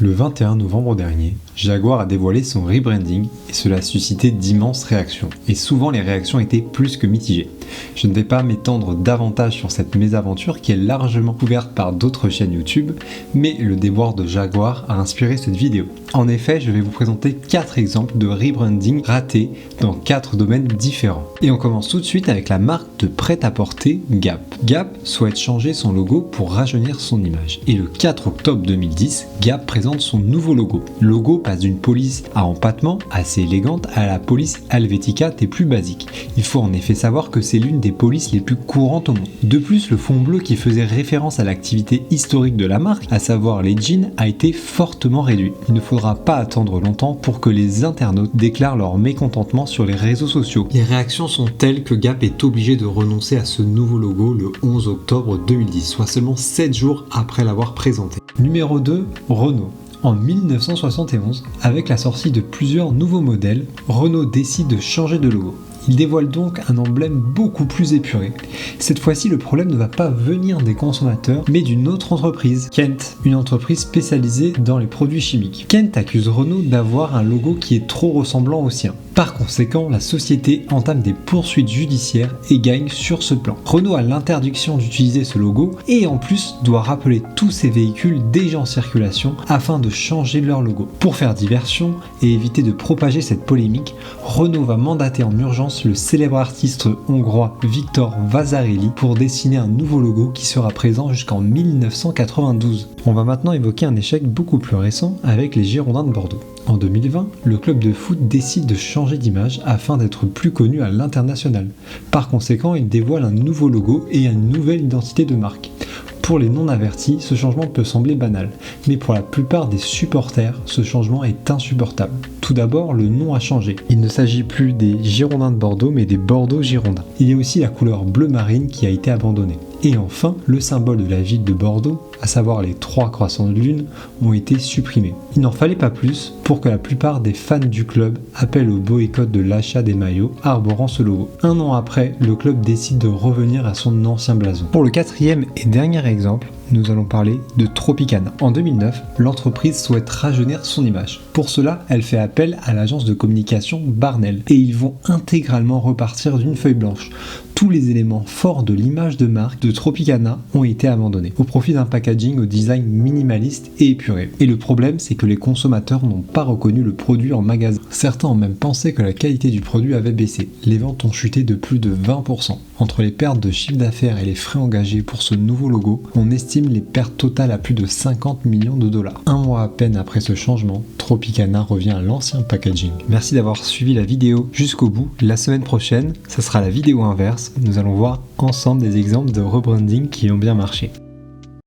Le 21 novembre dernier, Jaguar a dévoilé son rebranding et cela a suscité d'immenses réactions. Et souvent les réactions étaient plus que mitigées. Je ne vais pas m'étendre davantage sur cette mésaventure qui est largement couverte par d'autres chaînes YouTube, mais le déboire de Jaguar a inspiré cette vidéo. En effet, je vais vous présenter 4 exemples de rebranding ratés dans 4 domaines différents. Et on commence tout de suite avec la marque de prêt-à-porter Gap. Gap souhaite changer son logo pour rajeunir son image. Et le 4 octobre 2010, Gap présente son nouveau logo. Le logo passe d'une police à empattement assez élégante à la police Helvetica des plus basiques. Il faut en effet savoir que c'est l'une des polices les plus courantes au monde. De plus, le fond bleu qui faisait référence à l'activité historique de la marque, à savoir les jeans, a été fortement réduit. Il ne faudra pas attendre longtemps pour que les internautes déclarent leur mécontentement sur les réseaux sociaux. Les réactions sont telles que Gap est obligé de renoncer à ce nouveau logo le 11 octobre 2010, soit seulement 7 jours après l'avoir présenté. Numéro 2, Renault. En 1971, avec la sortie de plusieurs nouveaux modèles, Renault décide de changer de logo. Il dévoile donc un emblème beaucoup plus épuré. Cette fois-ci, le problème ne va pas venir des consommateurs, mais d'une autre entreprise, Kent, une entreprise spécialisée dans les produits chimiques. Kent accuse Renault d'avoir un logo qui est trop ressemblant au sien. Par conséquent, la société entame des poursuites judiciaires et gagne sur ce plan. Renault a l'interdiction d'utiliser ce logo et en plus doit rappeler tous ses véhicules déjà en circulation afin de changer leur logo. Pour faire diversion et éviter de propager cette polémique, Renault va mandater en urgence le célèbre artiste hongrois Viktor Vasarely pour dessiner un nouveau logo qui sera présent jusqu'en 1992. On va maintenant évoquer un échec beaucoup plus récent avec les Girondins de Bordeaux. En 2020, le club de foot décide de changer d'image afin d'être plus connu à l'international. Par conséquent, il dévoile un nouveau logo et une nouvelle identité de marque. Pour les non-avertis, ce changement peut sembler banal, mais pour la plupart des supporters, ce changement est insupportable. Tout d'abord, le nom a changé. Il ne s'agit plus des Girondins de Bordeaux, mais des Bordeaux Girondins. Il y a aussi la couleur bleu marine qui a été abandonnée. Et enfin, le symbole de la ville de Bordeaux, à savoir les 3 croissants de lune, ont été supprimés. Il n'en fallait pas plus pour que la plupart des fans du club appellent au boycott de l'achat des maillots arborant ce logo. Un an après, le club décide de revenir à son ancien blason. Pour le 4e et dernier exemple, nous allons parler de Tropicana. En 2009, l'entreprise souhaite rajeunir son image. Pour cela, elle fait appel à l'agence de communication Barnell et ils vont intégralement repartir d'une feuille blanche. Tous les éléments forts de l'image de marque de Tropicana ont été abandonnés, au profit d'un packaging au design minimaliste et épuré. Et le problème, c'est que les consommateurs n'ont pas reconnu le produit en magasin. Certains ont même pensé que la qualité du produit avait baissé. Les ventes ont chuté de plus de 20%. Entre les pertes de chiffre d'affaires et les frais engagés pour ce nouveau logo, on estime les pertes totales à plus de 50 millions de dollars. Un mois à peine après ce changement, Tropicana revient à l'ancien packaging. Merci d'avoir suivi la vidéo jusqu'au bout. La semaine prochaine, ça sera la vidéo inverse. Nous allons voir ensemble des exemples de rebranding qui ont bien marché.